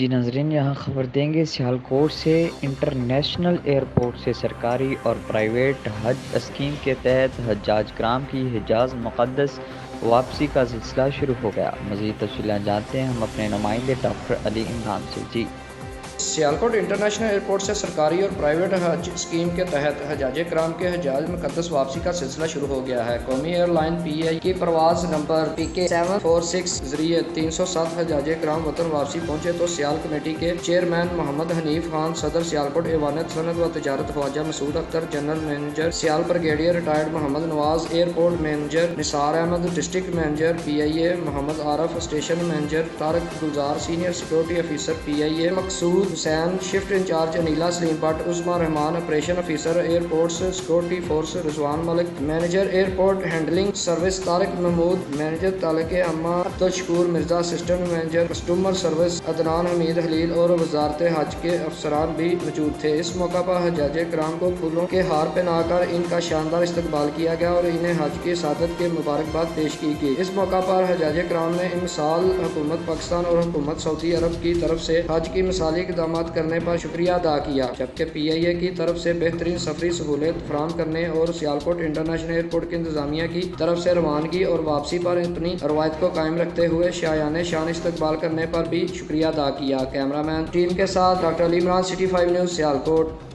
جی ناظرین، یہاں خبر دیں گے سیالکوٹ سے انٹرنیشنل ایئرپورٹ سے سرکاری اور پرائیویٹ حج اسکیم کے تحت حجاج کرام کی حجاز مقدس واپسی کا سلسلہ شروع ہو گیا۔ مزید تفصیلات جانتے ہیں ہم اپنے نمائندے ڈاکٹر علی عمران سے۔ جی سیالکوٹ انٹرنیشنل ایئرپورٹ سے سرکاری اور پرائیویٹ حج اسکیم کے تحت حجاج کرام کے حجاز مقدس واپسی کا سلسلہ شروع ہو گیا ہے۔ قومی ایئر لائن پی آئی کی پرواز نمبر PK746 ذریعے 307 حجاج کرام وطن واپسی پہنچے تو سیال کمیٹی کے چیئرمین محمد حنیف خان، صدر سیالکوٹ ایوان صنعت و تجارت Khawaja Masood Akhtar, general manager Sial brigadier retired Muhammad Nawaz, airport manager Nisar Ahmed, district manager PIA Muhammad Arif, station manager Tariq Gulzar, senior security officer PIA Maqsood Hussain, shift incharge Anila Saleem Butt, Uzma Rehman, operation officer airports security force Rizwan Malik, manager airport handling service Tariq Mehmood, manager تعلق عامہ Abdul Shakoor Mirza, assistant manager customer service Adnan Hameed Halil اور وزارت حج کے افسران بھی موجود تھے۔ اس موقع پر حجاج کرام کو پھولوں کے ہار پہنا کر ان کا شاندار استقبال کیا گیا اور انہیں حج کی سعادت کے مبارکباد پیش کی گئی۔ اس موقع پر حجاج کرام نے مثال حکومت پاکستان اور حکومت سعودی عرب کی طرف سے حج کی مثالی اقدامات کرنے پر شکریہ ادا کیا، جبکہ PIA کی طرف سے بہترین سفری سہولت فراہم کرنے اور سیالکوٹ انٹرنیشنل ایئرپورٹ کی انتظامیہ کی طرف سے روانگی اور واپسی پر اپنی روایت کو قائم رکھتے ہوئے شایان شان استقبال کرنے پر بھی شکریہ ادا کیا۔ کیمرہ مین ٹیم کے ساتھ doctor Ali Imran, City 5 news, Sialkot.